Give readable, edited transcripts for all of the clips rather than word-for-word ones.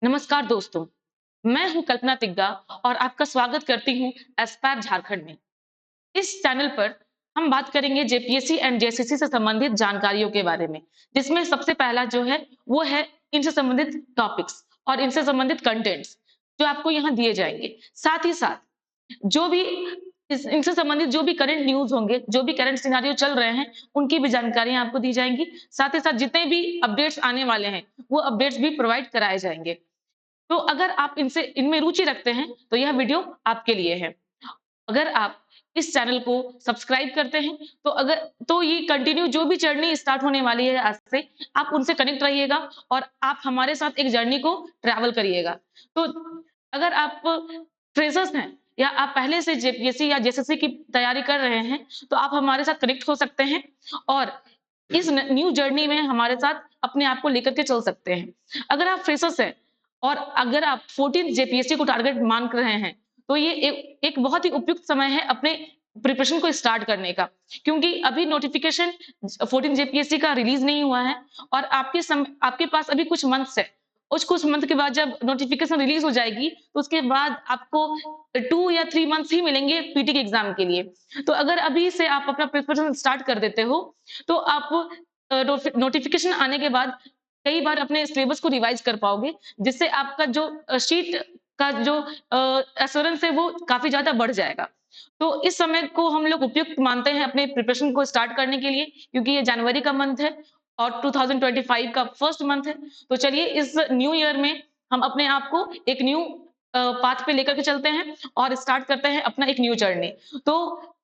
नमस्कार दोस्तों, मैं हूं कल्पना तिग्गा और आपका स्वागत करती हूं एस्पैर झारखंड में। इस चैनल पर हम बात करेंगे जेपीएससी एंड जेएसएससी से संबंधित जानकारियों के बारे में, जिसमें सबसे पहला जो है वो है इनसे संबंधित टॉपिक्स और इनसे संबंधित कंटेंट्स जो आपको यहाँ दिए जाएंगे। साथ ही साथ जो भी इनसे संबंधित जो भी करंट न्यूज होंगे, जो भी करंट सिनारियो चल रहे हैं, उनकी भी जानकारियां आपको दी जाएंगी। साथ ही साथ जितने भी अपडेट्स आने वाले हैं, वो अपडेट्स भी प्रोवाइड कराए जाएंगे। तो अगर आप इनसे इनमें रुचि रखते हैं तो यह वीडियो आपके लिए है। अगर आप इस चैनल को सब्सक्राइब करते हैं तो ये कंटिन्यू जो भी जर्नी स्टार्ट होने वाली है आज से, आप उनसे कनेक्ट रहिएगा और आप हमारे साथ एक जर्नी को ट्रैवल करिएगा। तो अगर आप फ्रेशर्स हैं या आप पहले से जेपीएससी या जेएसएससी की तैयारी कर रहे हैं, तो आप हमारे साथ कनेक्ट हो सकते हैं और इस न्यू जर्नी में हमारे साथ अपने आप को लेकर के चल सकते हैं। अगर आप फ्रेशर्स हैं और अगर आप 14 जेपीएससी को टारगेट मान रहे हैं, तो ये एक बहुत ही उपयुक्त समय है अपने प्रिपरेशन को स्टार्ट करने का, क्योंकि अभी नोटिफिकेशन 14 जेपीएससी का रिलीज नहीं हुआ है और आपके पास अभी कुछ मंथ्स है। कुछ मंथ के बाद जब नोटिफिकेशन रिलीज हो जाएगी, तो उसके बाद आपको 2 या 3 मंथ्स ही मिलेंगे पीटी के एग्जाम के लिए। तो अगर अभी से आप अपना प्रिपरेशन स्टार्ट कर देते हो, तो आप नोटिफिकेशन आने के बाद कई बार अपने सिलेबस को रिवाइज कर पाओगे, जिससे आपका जो शीट का जो एश्योरेंस है वो काफी ज्यादा बढ़ जाएगा। तो इस समय को हम लोग उपयुक्त मानते हैं अपने प्रिपरेशन को स्टार्ट करने के लिए, क्योंकि ये जनवरी का मंथ है और 2025 का फर्स्ट मंथ है। तो चलिए इस न्यू ईयर में हम अपने आप को एक न्यू पाथ पे लेकर के चलते हैं और स्टार्ट करते हैं अपना एक न्यू जर्नी। तो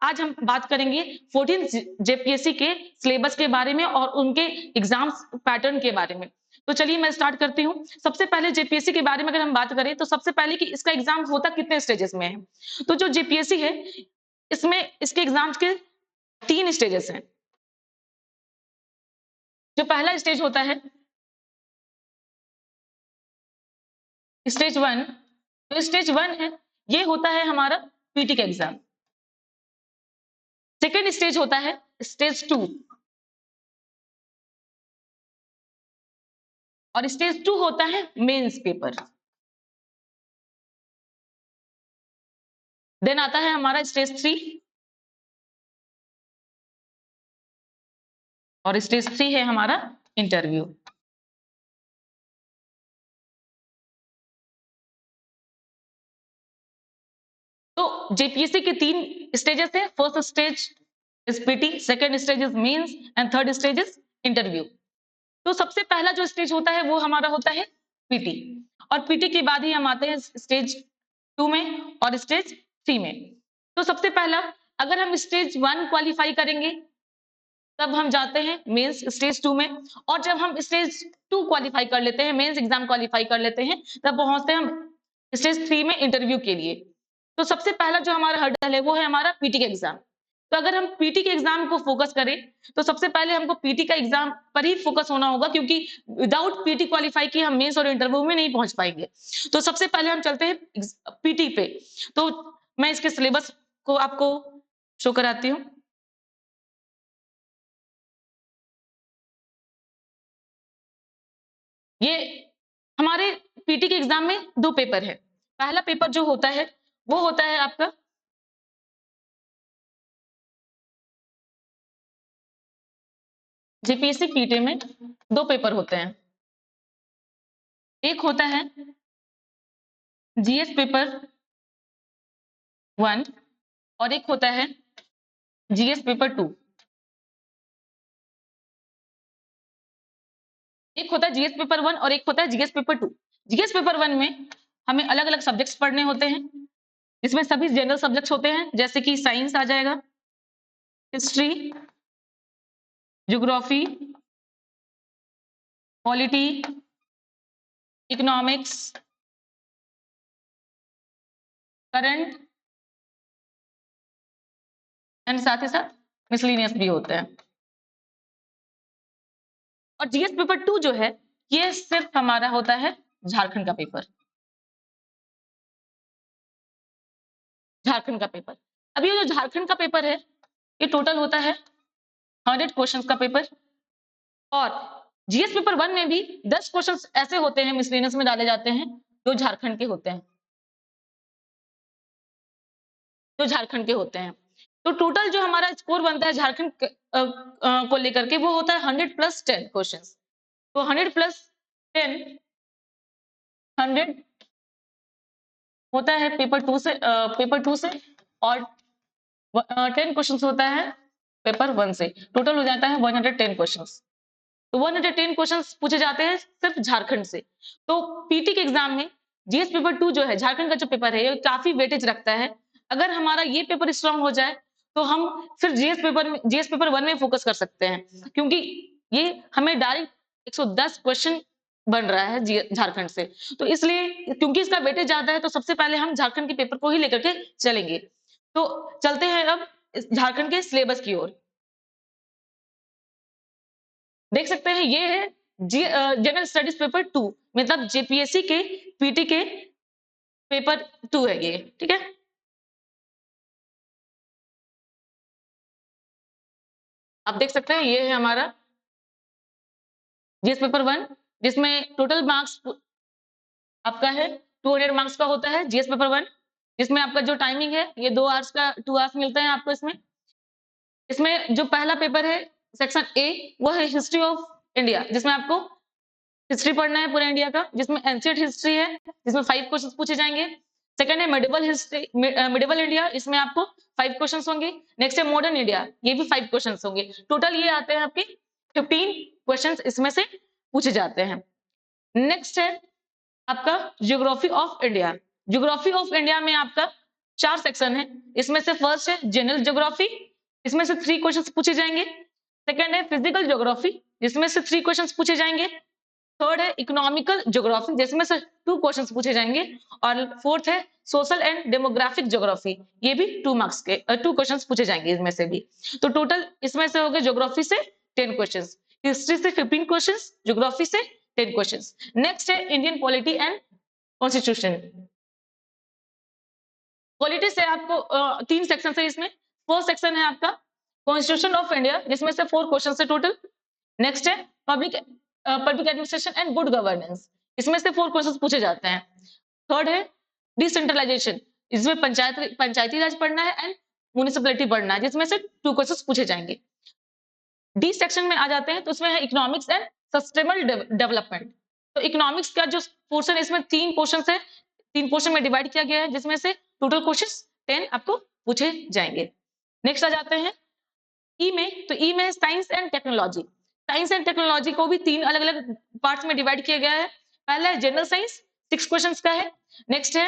आज हम बात करेंगे 14 जेपीएससी के सिलेबस के बारे में और उनके एग्जाम्स पैटर्न के बारे में। तो चलिए मैं स्टार्ट करती हूँ। सबसे पहले जेपीएससी के बारे में अगर हम बात करें, तो सबसे पहले कि इसका एग्जाम होता कितने स्टेजेस में है। तो जो जेपीएससी है, इसमें इसके एग्जाम्स के 3 स्टेजेस हैं। जो पहला स्टेज होता है स्टेज 1। तो स्टेज 1 है, ये होता है हमारा पीटी का एग्जाम। सेकेंड स्टेज होता है स्टेज 2 और स्टेज 2 होता है मेंस पेपर। देन आता है हमारा स्टेज 3 और स्टेज 3 है हमारा इंटरव्यू। तो जेपीएससी के 3 स्टेजेस है। First stage is PT, second stage is mains and third stage is interview. तो सबसे पहला जो स्टेज होता है वो हमारा होता है पीटी, और पीटी के बाद ही हम आते हैं स्टेज 2 में और स्टेज 3 में। तो सबसे पहला, अगर हम स्टेज 1 क्वालिफाई करेंगे, तब हम जाते हैं मेंस स्टेज 2 में, और जब हम स्टेज 2 क्वालिफाई कर लेते हैं, मेंस एग्जाम क्वालिफाई कर लेते हैं, तब पहुंचते हैं हम स्टेज 3 में इंटरव्यू के लिए। तो सबसे पहला जो हमारा हर्डल है वो है हमारा पीटी का एग्जाम। तो अगर हम पीटी के एग्जाम को फोकस करें, तो सबसे पहले हमको पीटी का एग्जाम पर ही फोकस होना होगा, क्योंकि विदाउट पीटी क्वालिफाई किए हम मेंस और इंटरव्यू में नहीं पहुंच पाएंगे। तो सबसे पहले हम चलते हैं पीटी पे। तो मैं इसके सिलेबस को आपको शो कराती हूँ। ये हमारे पीटी के एग्जाम में 2 पेपर है। पहला पेपर जो होता है वो होता है आपका जेपीएससी पीटी में 2 पेपर होते हैं। एक होता है जीएस पेपर 1 और एक होता है जीएस पेपर 2। एक होता है जीएस पेपर 1 और एक होता है जीएस पेपर 2। जीएस पेपर 1 में हमें अलग-अलग सब्जेक्ट्स पढ़ने होते हैं। इसमें सभी जनरल सब्जेक्ट्स होते हैं, जैसे कि साइंस आ जाएगा, history, geography, polity, economics, current and साथ ही साथ मिसलेनियस भी होते हैं। और जीएस पेपर 2 जो है, ये सिर्फ हमारा होता है झारखंड का पेपर। झारखंड का पेपर, अभी ये जो झारखंड का पेपर है, ये टोटल होता है 100 क्वेश्चंस का पेपर। और जीएस पेपर 1 में भी 10 क्वेश्चंस ऐसे होते हैं मिसलेनियस में डाले जाते हैं जो झारखंड के होते हैं, तो टोटल जो हमारा स्कोर बनता है झारखंड को लेकर के वो होता है 100 प्लस 10 क्वेश्चंस। तो 100 प्लस 10 100 होता है पेपर 2 से और 10 क्वेश्चंस होता है पेपर 1 से। टोटल हो जाता है 110 क्वेश्चंस। तो 110 क्वेश्चंस पूछे जाते हैं सिर्फ झारखंड से। तो पीटी के एग्जाम में जीएस पेपर 2 जो है झारखंड का जो पेपर है ये काफी वेटेज रखता है। अगर हमारा ये पेपर स्ट्रांग हो जाए तो हम सिर्फ जीएस पेपर 1 में फोकस कर सकते हैं, क्योंकि ये हमें डायरेक्ट 110 क्वेश्चन बन रहा है झारखंड से। तो इसलिए क्योंकि इसका वेटेज ज्यादा है तो सबसे पहले हम झारखंड के पेपर को ही लेकर के चलेंगे। तो चलते हैं अब झारखंड के सिलेबस की ओर। देख सकते हैं ये है जनरल स्टडीज पेपर 2, मतलब जेपीएससी के पीटी के पेपर 2 है ये, ठीक है। आप देख सकते हैं ये है हमारा जीएस पेपर 1, जिसमें टोटल मार्क्स आपका है 200 मार्क्स का होता है जीएस पेपर 1, जिसमें आपका जो टाइमिंग है ये 2 आवर्स का 2 आवर्स मिलते हैं आपको इसमें। इसमें जो पहला पेपर है सेक्शन ए वो है हिस्ट्री ऑफ इंडिया, जिसमें आपको हिस्ट्री पढ़ना है पूरे इंडिया का, जिसमें एंशिएंट हिस्ट्री है जिसमें 5 क्वेश्चंस पूछे जाएंगे। सेकंड है मेडिवल हिस्ट्री, मेडिवल इंडिया, इसमें आपको 5 क्वेश्चंस होंगे। नेक्स्ट है मॉडर्न इंडिया, ये भी 5 क्वेश्चंस होंगे। टोटल ये आते हैं आपके 15 क्वेश्चंस इसमें से पूछे जाते हैं। नेक्स्ट है आपका geography of India. Geography of India में आपका 4 सेक्शन है। इसमें से फर्स्ट है जनरल ज्योग्राफी, इसमें से 3 क्वेश्चंस पूछे जाएंगे। सेकंड है फिजिकल ज्योग्राफी, जिसमें से 3 क्वेश्चंस पूछे जाएंगे। थर्ड है इकोनॉमिकल ज्योग्राफी, जिसमें से 2 क्वेश्चंस पूछे जाएंगे। और फोर्थ है सोशल एंड डेमोग्राफिक ज्योग्राफी, ये भी 2 मार्क्स के 2 क्वेश्चंस पूछे जाएंगे इसमें से भी। तो टोटल इसमें से हो गए ज्योग्राफी से 10 क्वेश्चंस, हिस्ट्री से 15 क्वेश्चंस, ज्योग्राफी से 10 क्वेश्चंस। नेक्स्ट है Indian polity and constitution. Polity से आपको 3 सेक्शन है इसमें। फर्स्ट सेक्शन है आपका कॉन्स्टिट्यूशन ऑफ इंडिया, जिसमें से 4 क्वेश्चन है टोटल। नेक्स्ट है public administration and good governance, इसमें से 4 क्वेश्चन पूछे जाते हैं। थर्ड है डिसेंट्रलाइजेशन, इसमें पंचायती राज पढ़ना है एंड म्युनिसिपैलिटी पढ़ना है, जिसमें से 2 क्वेश्चन पूछे जाएंगे। डी सेक्शन में आ जाते हैं तो इसमें है इकोनॉमिक्स एंड सस्टेनेबल डेवलपमेंट। तो इकोनॉमिक्स का जो पोर्शन इसमें 3 क्वेश्चन है, 3 पोर्शन में डिवाइड किया गया है, जिसमें से टोटल क्वेश्चन 10 आपको पूछे जाएंगे। नेक्स्ट आ जाते हैं ई में, तो ई में science and technology. Science and technology को भी 3 अलग अलग पार्ट्स में डिवाइड किया गया है। पहला है जनरल साइंस, 6 क्वेश्चंस का है। नेक्स्ट है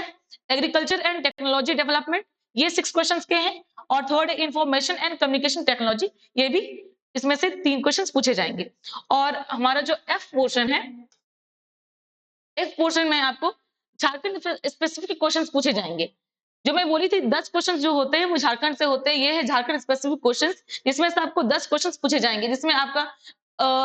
एग्रीकल्चर एंड टेक्नोलॉजी डेवलपमेंट, ये 6 क्वेश्चंस के हैं। और थर्ड है इंफॉर्मेशन एंड कम्युनिकेशन टेक्नोलॉजी, ये भी इसमें से 3 क्वेश्चंस पूछे जाएंगे। और हमारा जो एफ पोर्शन है, एफ पोर्शन में आपको झारखंड स्पेसिफिक क्वेश्चंस पूछे जाएंगे। जो मैं बोली थी 10 क्वेश्चंस जो होते हैं वो झारखंड से होते हैं, ये है झारखंड स्पेसिफिक क्वेश्चंस, जिसमें से आपको 10 क्वेश्चंस पूछे जाएंगे, जिसमें आपका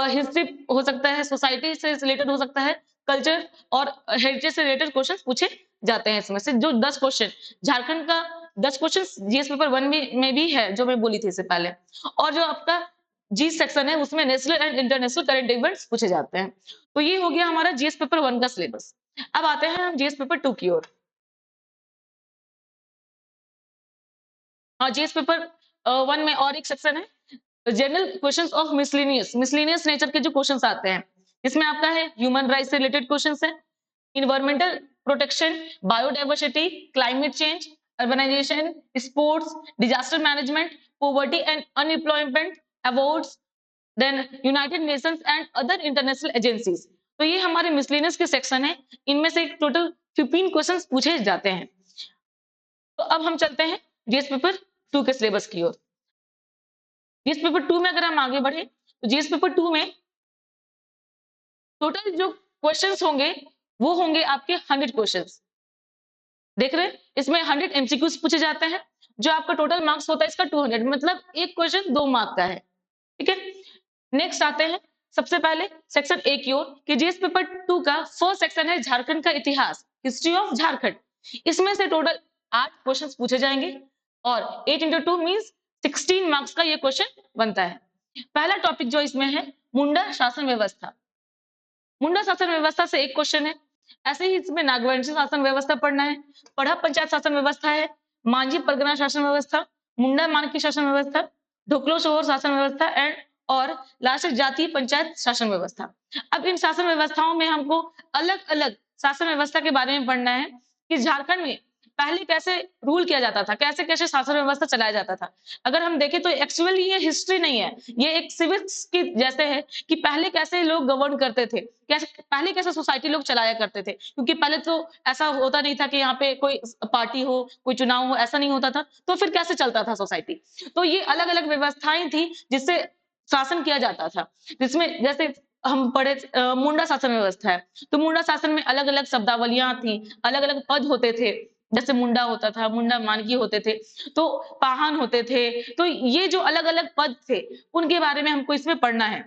हिस्ट्री हो सकता है, सोसाइटी से रिलेटेड हो सकता है, कल्चर और हेरिटेज से रिलेटेड क्वेश्चंस पूछे जाते हैं। इसमें से जो 10 क्वेश्चन झारखंड का 10 क्वेश्चन जीएस पेपर 1 में भी है, जो मैं बोली थी इससे पहले। और जो आपका जी सेक्शन है उसमें national and international current events पूछे जाते हैं। तो ये हो गया हमारा जीएस पेपर 1 का सिलेबस। अब आते हैं हम जीएस पेपर 2 की ओर। हाँ, जीएस पेपर 1 में और एक सेक्शन है general questions of miscellaneous nature के जो क्वेश्चंस आते हैं, इसमें आपका है ह्यूमन राइट्स से रिलेटेड क्वेश्चंस है, environmental protection, biodiversity, climate change, urbanisation, sports, disaster management, poverty and unemployment, awards, then United Nations and other international agencies. तो ये हमारे मिसलेनियस के सेक्शन है, इनमें से टोटल 15 क्वेश्चंस पूछे जाते हैं। तो अब हम चलते हैं जीएस पेपर 2 के सिलेबस की ओर। जीएस पेपर 2 में अगर हम आगे बढ़े तो जीएस पेपर 2 में टोटल जो क्वेश्चंस होंगे वो होंगे आपके 100 क्वेश्चंस। देख रहे हैं इसमें 100 एमसीक्यूज पूछे जाते हैं, जो आपका टोटल मार्क्स होता है इसका 200, मतलब एक क्वेश्चन 2 मार्क का है, ठीक है। नेक्स्ट आते हैं सबसे पहले सेक्शन ए की ओर कि जीएस पेपर 2 का फर्स्ट सेक्शन है झारखंड का इतिहास, हिस्ट्री ऑफ झारखंड। इसमें से टोटल 8 क्वेश्चंस पूछे जाएंगे और 8 into 2 मींस 16 मार्क्स का ये क्वेश्चन बनता है। पहला टॉपिक जो इसमें है मुंडा शासन व्यवस्था। मुंडा शासन व्यवस्था से एक क्वेश्चन है। ऐसे ही इसमें नागवंशी शासन व्यवस्था पढ़ना है, पढ़ा पंचायत शासन व्यवस्था है, मांझी परगना शासन व्यवस्था, मुंडा मानकी शासन व्यवस्था, ढोकलो शोर शासन व्यवस्था एंड और लास्ट जातीय पंचायत शासन व्यवस्था। अब इन शासन व्यवस्थाओं में हमको अलग-अलग शासन व्यवस्था के बारे में पढ़ना है कि झारखंड में पहले कैसे रूल किया जाता था, कैसे-कैसे शासन व्यवस्था चलाया जाता था। अगर हम देखें तो एक्चुअली ये हिस्ट्री नहीं है, ये एक सिविक्स की जैसे है कि पहले कैसे लोग गवर्न करते थे, कैसे पहले कैसे सोसाइटी लोग चलाया करते थे। क्योंकि पहले तो ऐसा होता नहीं था कि यहाँ पे कोई पार्टी हो, कोई चुनाव हो, ऐसा नहीं होता था, तो फिर कैसे चलता था सोसाइटी। तो ये अलग-अलग व्यवस्थाएँ थी जिससे शासन किया जाता था, जिसमें जैसे हम पढ़े मुंडा शासन व्यवस्था है, तो मुंडा शासन में अलग-अलग शब्दावलियाँ थी, अलग-अलग पद होते थे। जैसे मुंडा होता था, मुंडा मानकी होते थे, तो पाहन होते थे, तो ये जो अलग-अलग पद थे, उनके बारे में हमको इसमें पढ़ना है।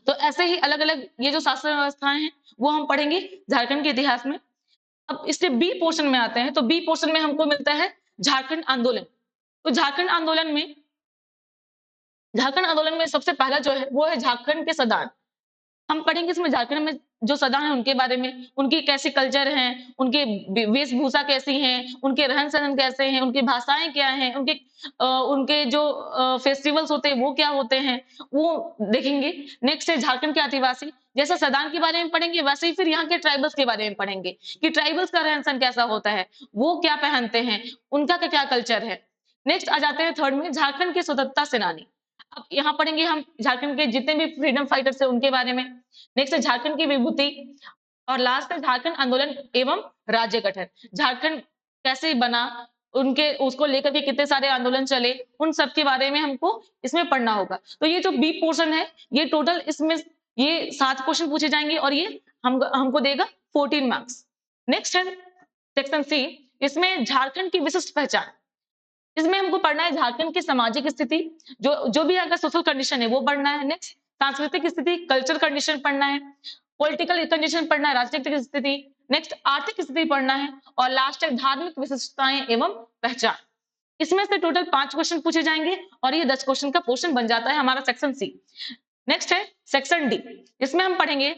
तो ऐसे ही अलग-अलग ये जो शासन व्यवस्थाएँ हैं, वो हम पढ़ेंगे झारखंड के इतिहास में। अब इससे बी पोर्शन में आते हैं, तो बी पोर्शन में हमको मिलता है झारखंड आंदोलन। तो झारखंड आंदोलन में सबसे पहला जो है, वो है झारखंड के सदान। हम पढ़ेंगे इसमें झारखंड में जो सदा हैं उनके बारे में, उनकी कैसी कल्चर है, उनके वेशभूषा कैसी है, उनके रहन-सहन कैसे हैं, उनकी भाषाएँ क्या हैं, उनके जो फेस्टिवल्स होते हैं वो क्या होते हैं, वो देखेंगे। नेक्स्ट है झारखंड के आदिवासी, जैसे सदान के बारे में पढ़ेंगे वैसे ही फिर यहाँ के ट्राइबल्स के बारे में पढ़ेंगे कि ट्राइबल्स का रहन-सहन कैसा होता है, वो क्या पहनते हैं, उनका क्या-क्या कल्चर है। नेक्स्ट आ जाते हैं थर्ड में झारखंड के स्वतंत्रता सेनानी। अब यहाँ पढ़ेंगे हम झारखंड के जितने भी फ्रीडम फाइटर्स हैं उनके बारे में। नेक्स्ट है झारखंड की विभूति और लास्ट है झारखंड आंदोलन एवं राज्य गठन। झारखंड कैसे बना, उनके उसको लेकर के कितने सारे आंदोलन चले, उन सब के बारे में हमको इसमें पढ़ना होगा। तो ये जो बी पोर्शन है, ये टोटल इसमें ये 7 क्वेश्चन पूछे जाएंगे और ये हमको देगा 14 मार्क्स। नेक्स्ट है सेक्शन सी, इसमें झारखंड की विशिष्ट पहचान। इसमें हमको पढ़ना है झारखंड की सामाजिक स्थिति, जो जो भी अगर सोशल कंडीशन है वो पढ़ना है। नेक्स्ट सांस्कृतिक स्थिति, कल्चर कंडीशन पढ़ना है। पॉलिटिकल कंडीशन पढ़ना है, राजनीतिक स्थिति। नेक्स्ट आर्थिक स्थिति पढ़ना है और लास्ट है धार्मिक विशिष्टताएं एवं पहचान। इसमें से टोटल 5 क्वेश्चन पूछे जाएंगे और ये 10 क्वेश्चन का पोर्शन बन जाता है हमारा सेक्शन सी। नेक्स्ट है सेक्शन डी, इसमें हम पढ़ेंगे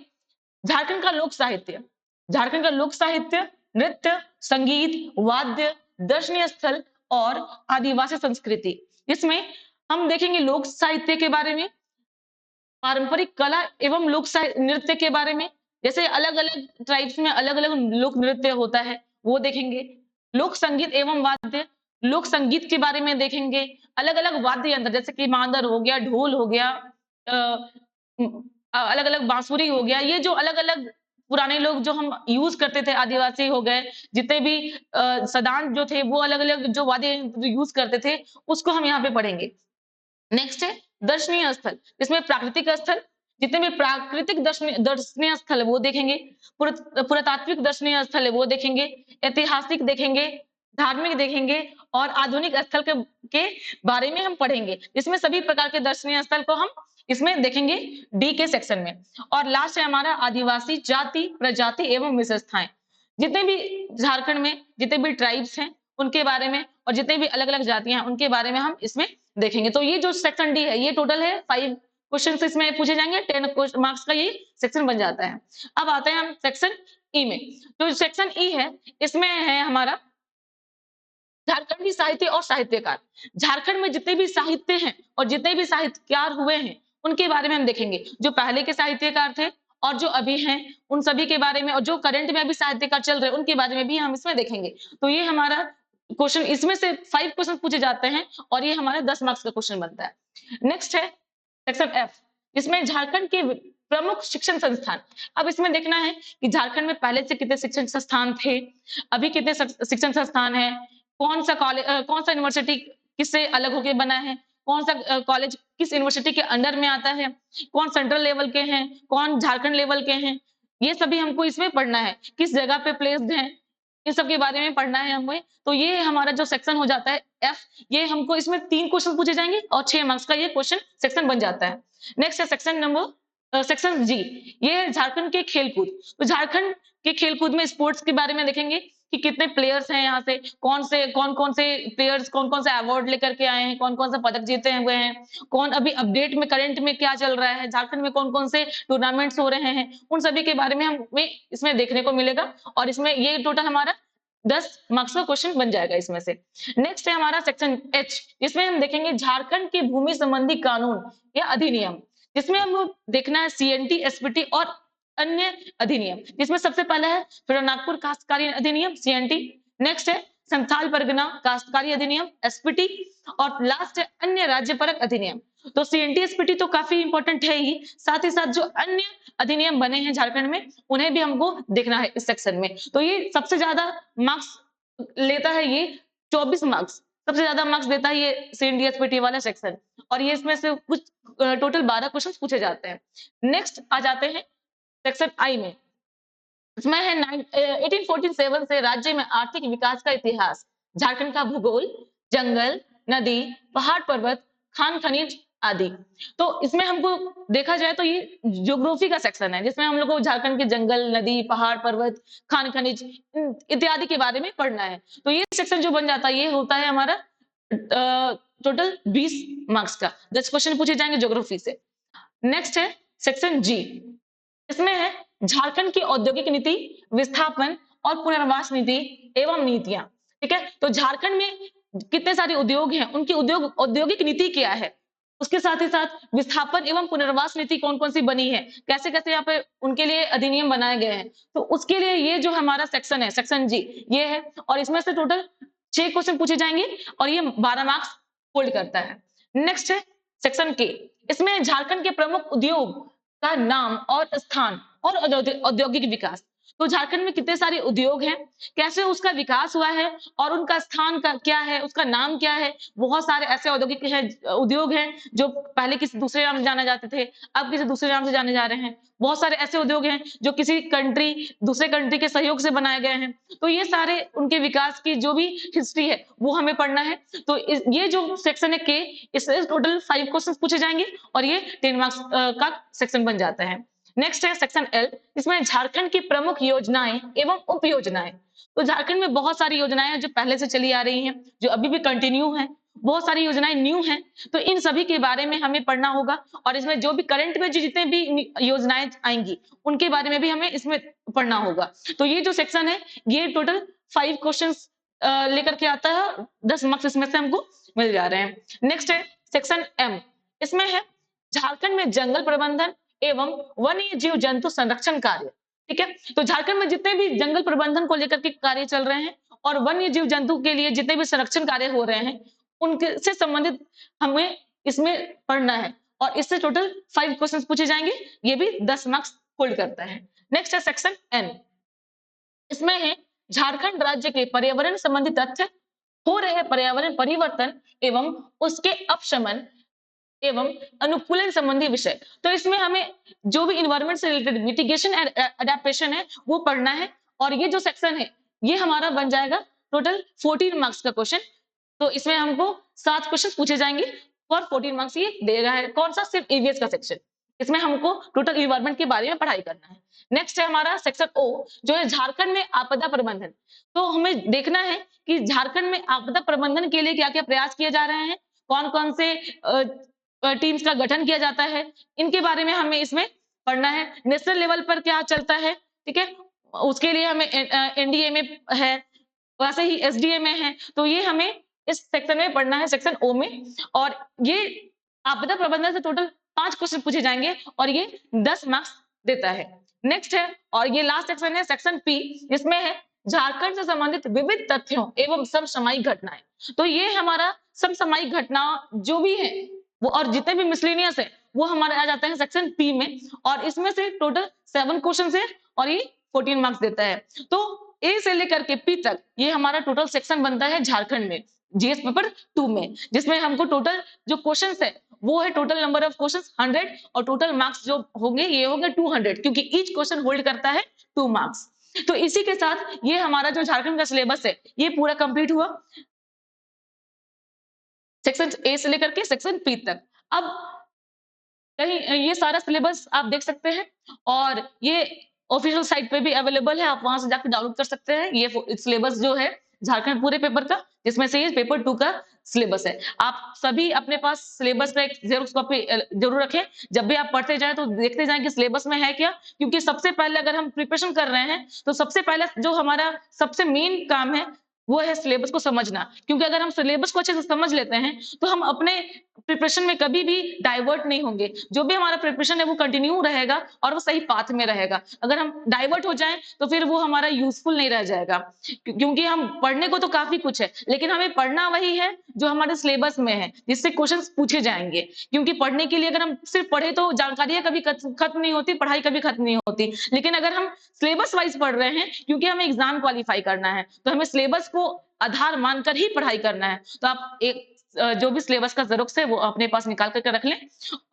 झारखंड का लोक साहित्य। झारखंड का लोक साहित्य, नृत्य, संगीत, वाद्य, दर्शनीय स्थल और आदिवासी संस्कृति। इसमें हम देखेंगे लोक साहित्य के बारे में, पारंपरिक कला एवं लोक नृत्य के बारे में, जैसे अलग-अलग ट्राइब्स में अलग-अलग लोक नृत्य होता है, वो देखेंगे। लोक संगीत एवं वाद्य, लोक संगीत के बारे में देखेंगे। अलग-अलग वाद्य यंत्र जैसे कि मांदर हो गया, ढोल हो गया, अलग-अलग बांसुरी हो गया, ये जो अलग-अलग पुराने लोग जो हम यूज़ करते थे, आदिवासी हो गए, जितने भी सदान जो थे वो अलग-अलग जो वाद्य यंत्र यूज़ करते थे, उसको हम यहाँ पे पढ़ेंगे। नेक्स्ट है दर्शनीय स्थल, इसमें प्राकृतिक स्थल, जितने भी प्राकृतिक दर्शनीय स्थल है वो देखेंगे। पुरातात्विक दर्शनीय स्थल है वो देखेंगे, ऐतिहासिक देखेंगे, धार्मिक देखेंगे और आधुनिक स्थल के बारे में हम पढ़ेंगे। इसमें सभी प्रकार के दर्शनीय स्थल को हम इसमें देखेंगे डी के सेक्शन में। और लास्ट है हमारा आदिवासी जाति, प्रजाति एवं विशेषताएं। जितने भी झारखंड में जितने भी ट्राइब्स हैं उनके बारे में और जितने भी अलग-अलग जातियां हैं उनके बारे में हम इसमें देखेंगे। तो ये जो सेक्शन डी है ये टोटल है 5 क्वेश्चंस इसमें पूछे जाएंगे, 10 मार्क्स का ये सेक्शन बन जाता है। अब आते हैं हम सेक्शन ई में। तो सेक्शन ई है, इसमें है हमारा झारखंडी साहित्य और साहित्यकार। झारखंड में जितने भी साहित्य हैं और जितने भी साहित्यकार हुए हैं उनके बारे में हम देखेंगे। जो पहले के साहित्यकार थे और जो अभी हैं उन सभी के बारे में और जो करंट में अभी साहित्यकार चल रहे हैं उनके बारे में भी हम इसमें देखेंगे। तो ये हमारा क्वेश्चन, इसमें से 5 क्वेश्चन पूछे जाते हैं और ये हमारा 10 मार्क्स का क्वेश्चन बनता है। नेक्स्ट है सेक्शन एफ, इसमें झारखंड के प्रमुख शिक्षण संस्थान। अब इसमें देखना है कि झारखंड में पहले से कितने शिक्षण संस्थान थे, अभी कितने शिक्षण संस्थान है, कौन सा कॉलेज, कौन सा यूनिवर्सिटी किससे अलग होके बना है, कौन सा कॉलेज किस यूनिवर्सिटी के अंडर में आता है, कौन सेंट्रल लेवल के हैं, कौन झारखंड लेवल के हैं, ये सभी हमको इसमें पढ़ना है, किस जगह पे प्लेस्ड हैं, इन सब के बारे में पढ़ना है हमें। तो ये हमारा जो सेक्शन हो जाता है एफ, ये हमको इसमें 3 क्वेश्चन पूछे जाएंगे और 6 मार्क्स का ये क्वेश्चन सेक्शन बन जाता है। नेक्स्ट है सेक्शन जी, ये है झारखंड के खेलकूद। तो झारखंड के खेलकूद में स्पोर्ट्स के बारे में देखेंगे कि कितने प्लेयर्स हैं यहाँ से, कौन-कौन से प्लेयर्स कौन-कौन से अवार्ड लेकर के आए हैं, कौन-कौन से पदक जीते हुए हैं, कौन अभी अपडेट में करंट में क्या चल रहा है, झारखंड में कौन-कौन से टूर्नामेंट्स हो रहे हैं, उन सभी के बारे में हमें इसमें देखने को मिलेगा और इसमें ये टोटल हमारा 10 मार्क्स का क्वेश्चन बन जाएगा इसमें से। नेक्स्ट है हमारा सेक्शन एच, इसमें हम देखेंगे झारखंड की भूमि संबंधी कानून या अधिनियम, जिसमें हम लोग देखना है सीएनटी, एसपीटी और अन्य अधिनियम, जिसमें सबसे पहला है फिर नागपुर काश्तकारी अधिनियम सीएनटी, नेक्स्ट है संथाल परगना काश्तकारी अधिनियम एसपीटी और लास्ट है अन्य राज्य परक अधिनियम। तो सीएनटी एसपीटी तो काफी इंपॉर्टेंट है ही, साथ ही साथ जो अन्य अधिनियम बने हैं झारखंड में उन्हें भी हमको देखना है इस सेक्शन में। तो ये सबसे ज्यादा मार्क्स लेता है, ये 24 मार्क्स सबसे ज्यादा मार्क्स देता है ये सीएनडीएसपीटी वाला सेक्शन और ये इसमें से कुछ टोटल 12 क्वेश्चन पूछे जाते हैं। नेक्स्ट आ जाते हैं सेक्शन आई में, इसमें है 1847 से राज्य में आर्थिक विकास का इतिहास, झारखंड का भूगोल, जंगल, नदी, पहाड़ पर्वत, खान खनिज आदि। तो इसमें हमको देखा जाए तो ये ज्योग्राफी का सेक्शन है, जिसमें हम लोग को झारखंड के जंगल, नदी, पहाड़ पर्वत, खान खनिज इत्यादि के बारे में पढ़ना है। तो ये सेक्शन जो बन जाता है ये होता है हमारा टोटल 20 मार्क्स का, 10 क्वेश्चन पूछे जाएंगे ज्योग्राफी से। नेक्स्ट है सेक्शन जी, इसमें है झारखंड की औद्योगिक नीति, विस्थापन और पुनर्वास नीति एवं नीतियां। ठीक है, तो झारखंड में कितने सारे उद्योग हैं, उनकी औद्योगिक नीति क्या है, उसके साथ ही साथ विस्थापन एवं पुनर्वास नीति कौन कौन सी बनी है, कैसे कैसे यहाँ पे उनके लिए अधिनियम बनाए गए हैं। तो उसके लिए ये जो हमारा सेक्शन है सेक्शन जी ये है और इसमें से टोटल 6 क्वेश्चन पूछे जाएंगे और ये 12 मार्क्स होल्ड करता है। नेक्स्ट है सेक्शन के, इसमें झारखंड के प्रमुख उद्योग का नाम और स्थान और औद्योगिक विकास। तो झारखंड में कितने सारे उद्योग हैं, कैसे उसका विकास हुआ है और उनका स्थान का क्या है, उसका नाम क्या है। बहुत सारे ऐसे औद्योगिक उद्योग हैं जो पहले किसी दूसरे नाम से जाने जाते थे, अब किसी दूसरे नाम से जाने जा रहे हैं। बहुत सारे ऐसे उद्योग हैं जो किसी दूसरे कंट्री के सहयोग से बनाए गए हैं। तो ये सारे उनके विकास की जो भी हिस्ट्री है वो हमें पढ़ना है। तो ये जो सेक्शन है के, इससे टोटल 5 क्वेश्चन पूछे जाएंगे और ये 10 मार्क्स का सेक्शन बन जाता है। नेक्स्ट है सेक्शन एल, इसमें झारखंड की प्रमुख योजनाएं एवं उप योजनाएं। तो झारखंड में बहुत सारी योजनाएं हैं जो पहले से चली आ रही हैं, जो अभी भी कंटिन्यू है, बहुत सारी योजनाएं न्यू हैं। तो इन सभी के बारे में हमें पढ़ना होगा और इसमें जो भी करंट में जितने भी योजनाएं आएंगी उनके बारे में भी हमें इसमें पढ़ना होगा। तो ये जो सेक्शन है ये टोटल 5 क्वेश्चन लेकर के आता है, 10 मार्क्स इसमें से हमको मिल जा रहे हैं। नेक्स्ट है सेक्शन एम, इसमें है झारखंड में जंगल प्रबंधन एवं वन्य जीव जंतु संरक्षण कार्य। ठीक है, तो झारखंड में जितने भी जंगल प्रबंधन को लेकर के कार्य चल रहे हैं और वन्य जीव जंतु के लिए जितने भी संरक्षण कार्य हो रहे हैं उनके से संबंधित हमें इसमें पढ़ना है और इससे टोटल 5 क्वेश्चंस पूछे जाएंगे, ये भी 10 मार्क्स होल्ड करता है। नेक्स्ट है सेक्शन एन, इसमें है झारखंड राज्य के पर्यावरण संबंधी तथ्य, हो रहे पर्यावरण परिवर्तन एवं उसके अपशमन एवं अनुकूलन संबंधी विषय। तो इसमें हमें जो भी इन्वायरमेंट से रिलेटेड मिटिगेशन एंड अडेप्टेशन है वो पढ़ना है और ये जो सेक्शन है ये हमारा बन जाएगा टोटल 14 मार्क्स का क्वेश्चन। तो इसमें हमको 7 क्वेश्चन पूछे जाएंगे और 14 मार्क्स ये दे रहा है। कौन सा? सिर्फ ईवीएस का सेक्शन। इसमें हमको टोटल इन्वायरमेंट के बारे में पढ़ाई करना है। नेक्स्ट है हमारा सेक्शन ओ, जो है झारखंड में आपदा प्रबंधन। तो हमें देखना है कि झारखंड में आपदा प्रबंधन के लिए क्या क्या प्रयास किए जा रहे हैं, कौन कौन से टीम्स का गठन किया जाता है, इनके बारे में हमें इसमें पढ़ना है। नेशनल लेवल पर क्या चलता है, ठीक है, उसके लिए हमें एनडीए में है, वैसे ही एसडीए में है। तो ये हमें इस सेक्शन में पढ़ना है, सेक्शन ओ में। और ये आपदा प्रबंधन से टोटल 5 क्वेश्चन पूछे जाएंगे और ये 10 मार्क्स देता है। नेक्स्ट है और ये लास्ट सेक्शन है सेक्शन पी, जिसमें है झारखंड से संबंधित विविध तथ्यों एवं समसामयिक घटनाएं। तो ये हमारा समसामयिक घटना जो भी है वो और जितने भी मिसलेनियस है वो हमारे आ जाते हैं सेक्शन पी में और इसमें से टोटल 7 क्वेश्चन है और ये 14 मार्क्स देता है। तो ए से लेकर के पी तक ये हमारा टोटल सेक्शन बनता है झारखंड में जीएस पेपर 2 में, जिसमें हमको टोटल जो क्वेश्चंस है वो है टोटल नंबर ऑफ क्वेश्चंस 100 और टोटल मार्क्स जो होंगे ये होंगे 200, क्योंकि ईच क्वेश्चन होल्ड करता है 2 मार्क्स। तो इसी के साथ ये हमारा जो झारखंड का सिलेबस है ये पूरा कंप्लीट हुआ सेक्शन ए से लेकर के सेक्शन पी तक। अब कहीं ये सारा सिलेबस आप देख सकते हैं और ये ऑफिशियल साइट पे भी अवेलेबल है, आप वहाँ से जाके डाउनलोड कर सकते हैं। ये सिलेबस जो है झारखंड पूरे पेपर का, जिसमें से ये पेपर 2 का सिलेबस है। आप सभी अपने पास सिलेबस का एक ज़ेरॉक्स कॉपी ज़रूर रखें। जब भी आप पढ़ते जाएँ तो देखते जाएँ कि सिलेबस में है क्या? क्योंकि सबसे पहले अगर हम प्रिपरेशन कर रहे हैं, तो सबसे पहले जो हमारा सबसे मेन काम है, वो है सिलेबस को समझना। क्योंकि अगर हम सिलेबस को अच्छे से समझ लेते हैं, तो हम अपने प्रिपरेशन में कभी भी डाइवर्ट नहीं होंगे। जो भी हमारा प्रिपरेशन है वो कंटिन्यू रहेगा और वो सही पाथ में रहेगा। अगर हम डाइवर्ट हो जाएँ तो फिर वो हमारा यूज़फुल नहीं रह जाएगा। क्योंकि हम पढ़ने को तो काफ़ी कुछ है, लेकिन हमें पढ़ना वही है जो हमारे सिलेबस में है, जिससे क्वेश्चन्स पूछे जाएँगे। क्योंकि पढ़ने के लिए अगर हम सिर्फ पढ़े तो जानकारियाँ कभी खत्म नहीं होती, पढ़ाई कभी खत्म नहीं होती। लेकिन अगर हम सिलेबस वाइज़ पढ़ रहे हैं, क्योंकि हमें एग्ज़ाम क्वालीफाई करना है, तो हमें सिलेबस को आधार मानकर ही पढ़ाई करना है। तो आप जो भी सिलेबस का ज़ेरॉक्स है वो अपने पास निकाल कर के रख लें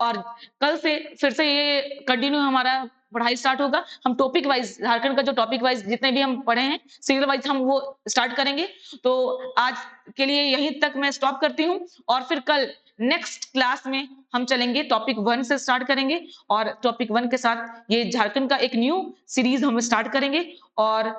और कल से फिर से ये कंटिन्यू हमारा पढ़ाई स्टार्ट होगा। हम टॉपिक वाइज़ झारखंड का जो टॉपिक वाइज़ जितने भी हम पढ़े हैं, सीरियल वाइज़ हम वो स्टार्ट करेंगे। तो आज के लिए यहीं तक मैं स्टॉप करती हूँ और फिर कल नेक्स्ट क्लास में हम चलेंगे टॉपिक 1 से स्टार्ट करेंगे और टॉपिक 1 के साथ ये झारखंड का एक न्यू सीरीज़ हम स्टार्ट करेंगे और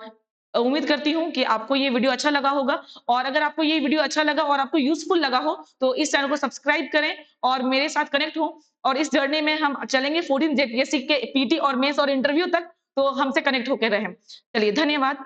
उम्मीद करती हूँ कि आपको ये वीडियो अच्छा लगा होगा और अगर आपको ये वीडियो अच्छा लगा और आपको यूज़फुल लगा हो, तो इस चैनल को सब्सक्राइब करें और मेरे साथ कनेक्ट हों और इस जर्नी में हम चलेंगे 14 जेपीएससी के पीटी और मेंस और इंटरव्यू तक, तो हमसे कनेक्ट होके रहें। चलिए धन्यवाद।